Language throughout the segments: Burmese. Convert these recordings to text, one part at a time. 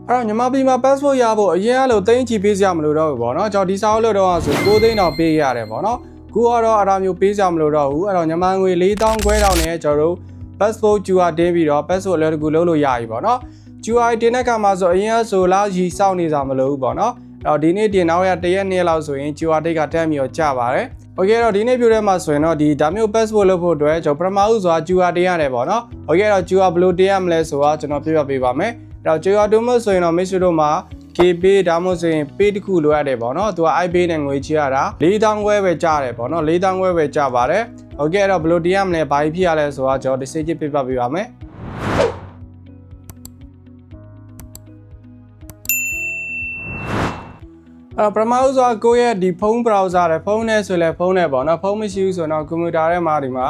အဲ့တော့မြန်မာပြည်မှာ passport ရဖို့အရင်ကလို့သိန်းချီပေးစရာမလိုတော့ဘူးပေါ့နော်ကျွန်တော်ဒီစာအုပ်လို့တော့ဆို9သိန်းတော့ပေးရတယ်ပေါ့နော်ခုကတော့အရာမျိုးပေးစရာမလိုတော့ဘူးအဲ့တော့မြန်မာငွေ4000ခွဲတောင်နဲ့ကျွန်တော်တို့ passport QR တင်းပြီးတော့ passport အလွယ်တကူလုပ်လို့ရပြီပေါ့နော် QR တင်းတဲ့ခါမှာဆိုအရင်ကဆိုလားရီစောင့်နေစားမလို့ဘူးပေါ့နော်အဲ့တော့ဒီနေ့တင်နောက်ရ1ရက်နေ့လောက်ဆိုရင် QR တိတ်ကတက်ပြီးတော့ကျပါတယ်โอเคတော့ဒီနေ့ပြတဲ့မှာဆိုရင်တော့ဒီဒါမျိုး passport လုပ်ဖို့အတွက်ကျွန်တော်ပထမဦးစွာ QR တင်ရတယ်ပေါ့နော်โอเคတော့ QR ဘယ်လိုတင်ရမလဲဆိုတော့ကျွန်တော်ပြပြပေးပါမယ်အဲ့တော့ QR တင်လို့ဆိုရင်တော့မိတ်ဆွေတို့မှာ KB ဒါမှမဟုတ်ဆိုရင် pay တစ်ခုလိုရတယ်ပေါ့နော်သူက IP နဲ့ငွေချေရတာ4000ခွဲပဲကျတယ်ပေါ့နော်4000ခွဲပဲကျပါတယ်โอเคအဲ့တော့ဘယ်လိုတင်ရမလဲဘာဖြစ်ရလဲဆိုတော့ကျွန်တော် တစ်စိတ်ပြပြပေးပါမယ်ပထမဦးစွာကိုယ့်ရဲ့ဒီဖုန်း browser နဲ့ဖုန်းနဲ့ဆိုလဲဖုန်းနဲ့ပေါ့နော်ဖုန်းမရှိဘူးဆိုတော့ကွန်ပျူတာထဲမှာဒီမှာ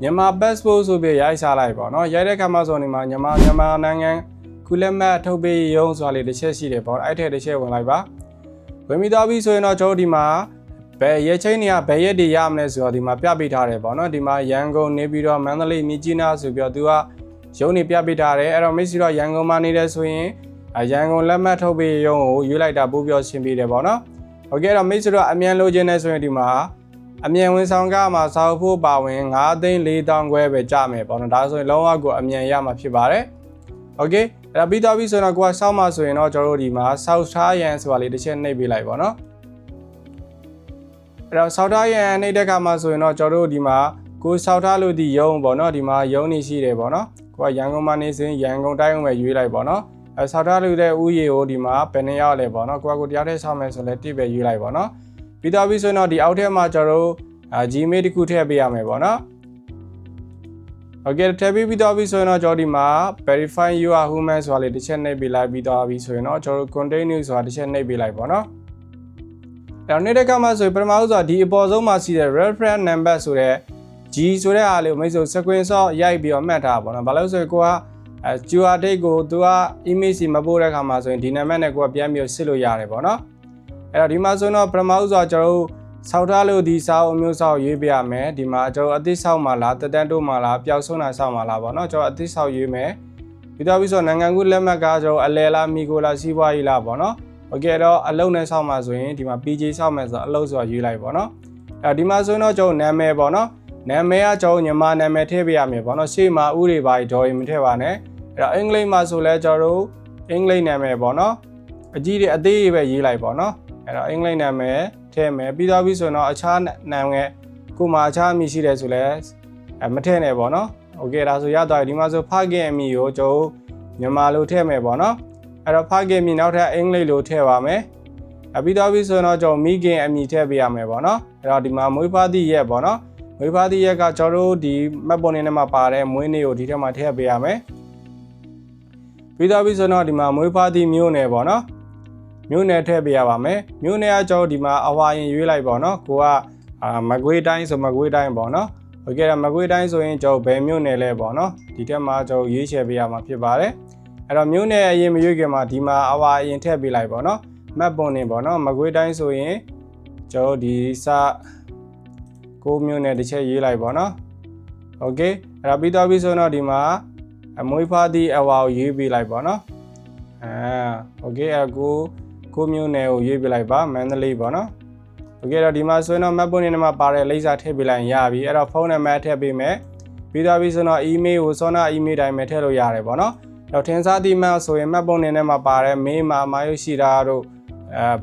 မြန်မာ passport ဆိုပြီးရိုက်စားလိုက်ပေါ့နော်ရိုက်တဲ့ခါမှာဆိုဒီမှာမြန်မာနိုင်ငံခုလက်မှတ်ထုတ်ပေးရုံဆိုတာလေးတစ်ချက်ရှိတယ်ပေါ့အဲ့ထက်တစ်ချက်ဝင်လိုက်ပါဝင်ပြီးသွားပြီဆိုရင်တော့ကျွန်တော်ဒီမှာဘယ်ရက်ချင်းတွေကဘယ်ရက်တွေရမလဲဆိုတော့ဒီမှာပြပေးထားတယ်ပေါ့နော်ဒီမှာရန်ကုန်နေပြီးတော့မန္တလေးမြစ်ကြီးနားဆိုပြီးတော့သူကရုံးနေပြပေးထားတယ်အဲ့တော့မိတ်ဆွေတို့ရန်ကုန်မှာနေတယ်ဆိုရင်ရန်ကုန်လက်မှတ်ထုတ်ပေးရုံကိုရွေးလိုက်တာပို့ပြီးရှင်းပေးတယ်ပေါ့နော်โอเคတော့မိတ်ဆွေတို့အမြန်လိုချင်နေဆိုရင်ဒီမှာအမြန်ဝန်ဆောင်ကမှာစာအုပ်ဖို့ပါဝင်9,400,000ခွဲပဲကြမယ်ပေါ့နော်ဒါဆိုရင်လုံးဝကိုအမြန်ရမှာဖြစ်ပါတယ်โอเคအဲ့ဒါပြီးတော့ပြီဆိုတော့ကိုကစောက်မှဆိုရင်တော့ကျွန်တော်တို့ဒီမှာစောက်ထားရန်ဆိုတာလေးတစ်ချက်နှိပ်ပေးလိုက်ပေါ့နော်အဲ့တော့စောက်ထားရန်နှိပ်တဲ့ခါမှာဆိုရင်တော့ကျွန်တော်တို့ဒီမှာကိုစောက်ထားလို့ဒီရုံပေါ့နော်ဒီမှာရုံနေရှိတယ်ပေါ့နော်ကိုကရန်ကုန်မှာနေစဉ်ရန်ကုန်တိုင်းအောင်ပဲရွေးလိုက်ပေါ့နော်ဆောက်ထားလို့တဲ့ဥယျာဉ်ကိုဒီမှာဘယ်နှစ်ရောက်လဲပေါ့နော်ကိုကတရားထဲဆောက်မယ်ဆိုလဲတစ်ပဲရွေးလိုက်ပေါ့နော်ပြီးတော့ပြီဆိုတော့ဒီအောက်ထဲမှာကျွန်တော်တို့ Gmail တစ်ခုထည့်ပေးရမယ်ပေါ့နော်โอเคထည့်ပြီးတော့ပြီဆိုရင်တော့ကျွန်တော်ဒီမှာ verify your human ဆိုတာလေးတစ်ချက်နှိပ်ပေးလိုက်ပြီးတော့ပြီဆိုရင်တော့ကျွန်တော်တို့ continue ဆိုတာတစ်ချက်နှိပ်ပေးလိုက်ပေါ့နော်အဲ့တော့နေ့တစ်ခါမှဆိုရင်ပထမဦးဆိုတာဒီအပေါ်ဆုံးမှာရှိတဲ့ reference number ဆိုတဲ့ G ဆိုတဲ့အားလေးကိုမိတ်ဆွေ screenshot ရိုက်ပြီးတော့မှတ်ထားပါတော့ဘာလို့ဆိုရင်ကိုကQR date ကိုသူက image စီမပို့တဲ့ခါမှာဆိုရင်ဒီနံပါတ်နဲ့ကိုကပြန်ပြီးစစ်လို့ရတယ်ပေါ့နော်အဲ့တော့ဒီမှာဆိုတော့ပထမဦးစွာကျွန်တော်တို့ဆောက်ထားလို့ဒီစာအုပ်မျိုးဆောက်ရေးပြရမယ်ဒီမှာကျွန်တော်အသစ်ဆောက်မှာလားတက်တန်းတိုးမှာလားပျောက်ဆုံးတာဆောက်မှာလားပေါ့နော်ကျွန်တော်အသစ်ဆောက်ရေးမယ်ပြီးတော့ပြီးဆိုနိုင်ငံကူးလက်မှတ်ကကျွန်တော်အလဲလားမိကိုလားစီးပွားရေးလားပေါ့နော်โอเคတော့အလုံးနဲ့ဆောက်မှာဆိုရင်ဒီမှာ PJ ဆောက်မယ်ဆိုတော့အလုံးဆိုတာရေးလိုက်ပေါ့နော်အဲ့ဒီမှာဆိုရင်တော့ကျွန်တော်နာမည်ပေါ့နော်နာမည်ကကျွန်တော်ညီမနာမည်ထည့်ပေးရမယ်ပေါ့နော်ရှေ့မှာဥတွေပါဒေါ်ရင်မထည့်ပါနဲ့အဲ့တော့အင်္ဂလိပ်မှာဆိုလဲကျွန်တော်တို့အင်္ဂလိပ်နာမည်ပေါ့နော်အကြီးတွေအသေးတွေပဲရေးလိုက်ပေါ့နော်အဲ့တော့အင်္ဂလိပ်နာမည်ထည့်မယ်ပြီးတော့ပြီဆိုတော့အခြားနာမည်ကိုမှအခြားအမည်ရှိတယ်ဆိုလဲမထည့်နဲ့ပေါ့နော်โอเคဒါဆိုရသွားပြီဒီမှာဆိုဖခင်အမည်ကိုကျွန်တော်မြန်မာလိုထည့်မယ်ပေါ့နော်အဲ့တော့ဖခင်အမည်နောက်ထပ်အင်္ဂလိပ်လိုထည့်ပါမယ်ပြီးတော့ပြီဆိုတော့ကျွန်တော်မိခင်အမည်ထည့်ပေးရမယ်ပေါ့နော်အဲ့တော့ဒီမှာမွေးဖွားသည့်ရက်ပေါ့နော်မွေးဖွားသည့်ရက်ကကျွန်တော်တို့ဒီမှတ်ပုံတင်ထဲမှာပါတဲ့မွေးနေ့ကိုဒီထဲမှာထည့်ပေးရမယ်ပြီးတော့ပြီဆိုတော့ဒီမှာမွေးဖွားသည့်မြို့နယ်ပေါ့နော်မြို့နယ်ထည့်ပေးရပါမယ်မြို့နယ်ကကျွန်တော်ဒီမှာအဝါရင်ရွေးလိုက်ပေါ့နော်ကိုကမကွေးတိုင်းဆိုမကွေးတိုင်းပေါ့နော်โอเคဒါမကွေးတိုင်းဆိုရင်ကျွန်တော်ဘယ်မြို့နယ်လဲပေါ့နော်ဒီထက်မှာကျွန်တော်ရွေးချယ်ပေးရမှာဖြစ်ပါတယ်အဲ့တော့မြို့နယ်အရင်မရွေးခင်မှာဒီမှာအဝါရင်ထည့်ပေးလိုက်ပေါ့နော်မှတ်ပုံတင်ပေါ့နော်မကွေးတိုင်းဆိုရင်ကျွန်တော်ဒီကိုမြို့နယ်တစ်ချက်ရေးလိုက်ပေါ့နော်โอเคအဲ့ဒါပြီးတော့ပြီဆိုတော့ဒီမှာအမွေးဖွားသည့်အဝါကိုရေးပေးလိုက်ပေါ့နော်โอเคအဲ့ကိုမျိုးနယ်ကိုရေးပြလိုက်ပါမန္တလေးပေါ့နော်โอเคတော့ဒီမှာဆိုရင်တော့မှတ်ပုံတင်ထဲမှာပါတဲ့လိပ်စာထည့်ပေးလိုက်ရပြီအဲ့တော့ဖုန်းနံပါတ်ထည့်ပေးမယ်ပြီးတော့ပြီဆိုတော့ email ကိုစောနာ email တိုင်းပဲထည့်လို့ရတယ်ပေါ့နော်တော့ထင်ရှားသည့်မှဆိုရင်မှတ်ပုံတင်ထဲမှာပါတဲ့ mail မှာမာယုရှိတာတို့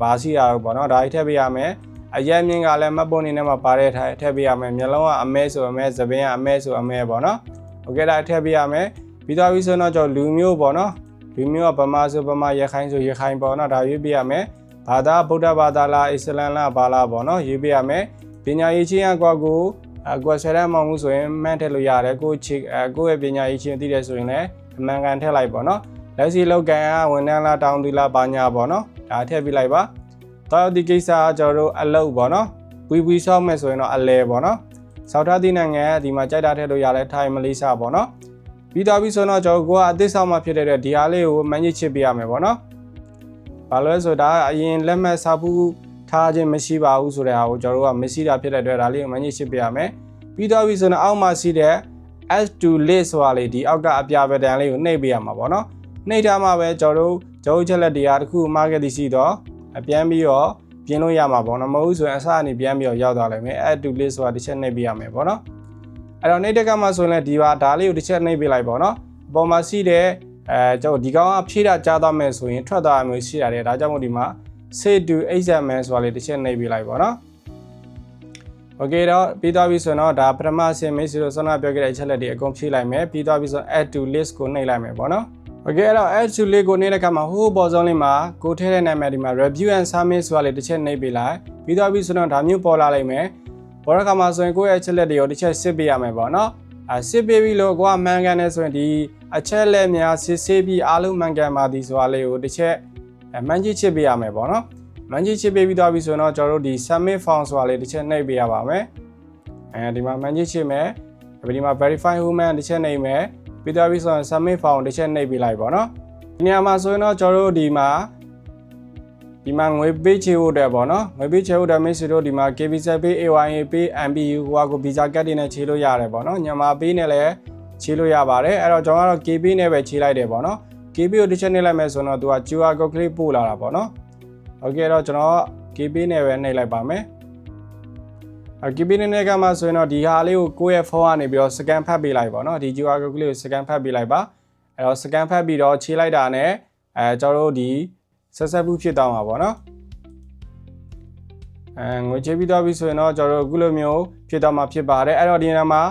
ဘာရှိတာတို့ပေါ့နော်ဒါကြီးထည့်ပေးရမယ်အရက်မြင့်ကလည်းမှတ်ပုံတင်ထဲမှာပါတဲ့ထည့်ပေးရမယ်မျက်လုံးကအမဲဆိုအမဲသပင်းကအမဲဆိုအမဲပေါ့နော်โอเคဒါထည့်ပေးရမယ်ပြီးတော့ပြီဆိုတော့ကျွန်တော်လူမျိုးပေါ့နော်ဒီမျိုးကဗမာဆိုဗမာရခိုင်ဆိုရခိုင်ပေါ့နော်ဒါရွေးပြရမယ်ဘာသာဗုဒ္ဓဘာသာလားအစ္စလမ်လားဘာလားပေါ့နော်ရွေးပြရမယ်ပညာရေးချင်းအကွာကိုဆယ်တန်းမအောင်ဘူးဆိုရင်မှန်းထည့်လို့ရတယ်ကိုယ့်ရဲ့ပညာရေးချင်းသိတယ်ဆိုရင်လည်းအမှန်ကန်ထည့်လိုက်ပေါ့နော်လက်စီလောက်ကန်ကဝန်ထမ်းလားတောင်းသူလားဘာညာပေါ့နော်ဒါထည့်ပြလိုက်ပါတော့ဒီကိစ္စကကျွန်တော်တို့အလုပ်ပေါ့နော်ဝီဆောက်မယ်ဆိုရင်တော့အလဲပေါ့နော်ဆောက်ထားသည့်နိုင်ငံဒီမှာကြိုက်တာထည့်လို့ရတယ်ထိုင်းမလေးရှားပေါ့နော်ပြီးတော့ပြီဆိုတော့ကျွန်တော်ကအသစ်ဆောက်မှဖြစ်တဲ့ဒီအားလေးကိုမန်ညစ်ချစ်ပေးရမယ်ပေါ့နော်ဘာလို့လဲဆိုတော့အရင်လက်မှတ်စာဖူးထားခြင်းမရှိပါဘူးဆိုတဲ့ဟာကိုကျွန်တော်တို့ကမရှိတာဖြစ်တဲ့အတွက်ဒါလေးကိုမန်ညစ်ချစ်ပေးရမယ်ပြီးတော့ပြီဆိုတော့အောက်မှာရှိတဲ့ S2 list ဆိုတာလေးဒီအောက်ကအပြာပဒံလေးကိုနှိပ်ပေးရမှာပေါ့နော်နှိပ်ထားမှပဲကျွန်တော် ကျွန်တော်ချက်လက်တရားတစ်ခုမှားခဲ့သည်ရှိတော့ပြန်ပြီးတော့ပြင်းလို့ရမှာပေါ့နော်မဟုတ်ဆိုရင်အစအနေပြန်ပြီးတော့ရောက်သွားလိမ့်မယ် add to list ဆိုတာတစ်ချက်နှိပ်ပေးရမယ်ပေါ့နော်အဲ့တော့နှိပ်တဲ့ကမှာဆိုရင်လည်းဒီပါဒါလေးကိုတစ်ချက်နှိပ်ပေးလိုက်ပေါ့နော်အပေါ်မှာရှိတဲ့ကျွန်တော်ဒီကောင်ကဖြည့်တာကြားသွားမယ်ဆိုရင်ထွက်သွားမျိုးရှိရတယ်ဒါကြောင့်မို့ဒီမှာ save to XML ဆိုတာလေးတစ်ချက်နှိပ်ပေးလိုက်ပေါ့နော်โอเคတော့ပြီးသွားပြီဆိုတော့ဒါပထမအဆင့်မိတ်ဆွေတို့ဆွမ်းနာပြောခဲ့တဲ့အချက်လက်တွေအကုန်ဖြည့်လိုက်မယ်ပြီးသွားပြီဆိုတော့ add to list ကိုနှိပ်လိုက်မယ်ပေါ့နော်โอเคအဲ့တော့ add to list ကိုနှိပ်တဲ့အခါမှာဟိုးပေါ်ဆုံးလေးမှာကိုထည့်တဲ့နာမည်ဒီမှာ review and submit ဆိုတာလေးတစ်ချက်နှိပ်ပေးလိုက်ပြီးသွားပြီဆိုတော့ဒါမျိုးပေါ်လာလိမ့်မယ်ပေါ်တဲ့အခါမှာဆိုရင်ကိုယ့်ရဲ့အချက်လက်တွေရောတစ်ချက်စစ်ပေးရမယ်ပေါ့နော်စစ်ပေးပြီးလို့ကိုကမှန်ကန်နေဆိုရင်ဒီအချက်လက်များစစ်ဆေးပြီးအားလုံးမှန်ကန်ပါသည်ဆိုတာလေးကိုတစ်ချက်မှန်ကြည့်ချစ်ပေးရမယ်ပေါ့နော်မှန်ကြည့်ချစ်ပေးပြီးသွားပြီဆိုတော့ကျွန်တော်တို့ဒီ submit form ဆိုတာလေးတစ်ချက်နှိပ်ပေးရပါမယ်ဒီမှာမှန်ကြည့်ချစ်မယ်ဒီမှာ verify human တစ်ချက်နှိပ်မယ်ပြီးသွားပြီဆိုရင် submit form တစ်ချက်နှိပ်ပေးလိုက်ပေါ့နော်ဒီနေရာမှာဆိုရင်တော့ကျွန်တော်တို့ဒီမှာငွေပေးချေဖို့တဲ့ပေါ့နော်ငွေပေးချေဖို့တဲ့မိတ်ဆွေတို့ဒီမှာ KBZ Pay AYA Pay MBU ဟိုကို Visa Card တွေနဲ့ချေလို့ရတယ်ပေါ့နော်မြန်မာ Pay နဲ့လည်းချေလို့ရပါတယ်အဲ့တော့ကျွန်တော်ကတော့ KB နဲ့ပဲချေလိုက်တယ်ပေါ့နော် KB ကိုတစ်ချက်နှိပ်လိုက်မယ်ဆိုတော့သူက QR code ကလေးပို့လာတာပေါ့နော်โอเคတော့ကျွန်တော် KB နဲ့ပဲနှိပ်လိုက်ပါမယ်KB နဲ့ကမှဆိုရင်တော့ဒီဟာလေးကိုကိုယ့်ရဲ့ဖုန်းကနေပြီးတော့ scan ဖတ်ပေးလိုက်ပေါ့နော်ဒီ QR code ကလေးကို scan ဖတ်ပေးလိုက်ပါအဲ့တော့ scan ဖတ်ပြီးတော့ချေလိုက်တာနဲ့ကျွန်တော်တို့ဒီဆက်ဆက်ဘူးဖြစ်သွားမှာပေါ့နော်ငွေချေပြီးတော့ပြီဆိုရင်တော့ကျွန်တော်တို့အခုလိုမျိုးဖြစ်သွားမှာဖြစ်ပါတယ်အဲ့တော့ဒီနေရာမှာ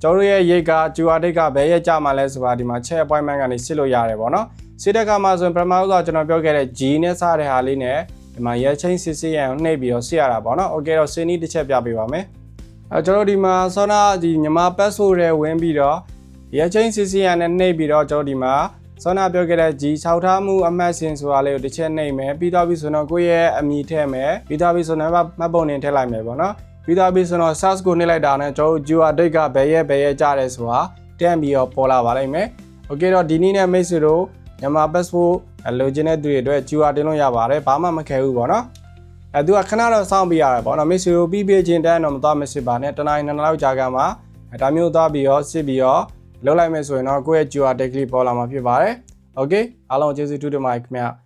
ကျွန်တော်ရဲ့ရိတ်က QR date ကဘယ်ရက်ကြမှာလဲဆိုတာဒီမှာ check appointment ကနေစစ်လို့ရတယ်ပေါ့နော်စစ်တဲ့အခါမှာဆိုရင်ပထမဆုံးကျွန်တော်ပြောခဲ့တဲ့ G နဲ့စတဲ့ဟာလေးနဲ့ဒီမှာရက်ချင်းစစ်စစ်ရန်နှိပ်ပြီးတော့စစ်ရတာပေါ့နော်โอเคတော့စင်းနီးတစ်ချက်ပြပေးပါမယ်ကျွန်တော်ဒီမှာဆောနာဒီမြန်မာ password တွေဝင်ပြီးတော့ရက်ချင်းစစ်စစ်ရန်နဲ့နှိပ်ပြီးတော့ကျွန်တော်ဒီမှာဆောနာပြောခဲ့တဲ့ G 6ထားမှုအမှတ်စဉ်ဆိုတာလေးကိုတစ်ချက်နှိပ်မယ်ပြီးတော့ပြီဆိုတော့ကိုယ့်ရဲ့အမည်ထည့်မယ်ပြီးတော့ပြီဆိုတော့မှတ်ပုံတင်ထည့်လိုက်မယ်ပေါ့နော်ပြီးတော့ပြီဆိုတော့ search ကိုနှိပ်လိုက်တာနဲ့ကျွန်တော် QR date ကဘယ်ရက်ကြတယ်ဆိုတာတန်းပြီးတော့ပေါ်လာပါလိမ့်မယ်โอเคတော့ဒီနည်းနဲ့မိတ်ဆွေတို့မြန်မာ passport လိုချင်တဲ့သူတွေအတွက် QR တင်လို့ရပါတယ်ဘာမှမခဲဘူးပေါ့နော်သူကခဏတော့စောင့်ပြရတယ်ပေါ့နော်မိတ်ဆွေတို့ပြီးချင်းတန်းတော့မသွားမစစ်ပါနဲ့တနိုင်နှစ်လောက်ကြာကမှဒါမျိုးသွားပြီးတော့စစ်ပြီးတော့လုပ်လိုက်မယ်ဆိုရင်တော့ကိုယ့်ရဲ့ QR date ကလေးပေါ်လာမှာဖြစ်ပါတယ်โอเคအားလုံးကျေးဇူးတူးတင်ပါတယ်ခင်ဗျ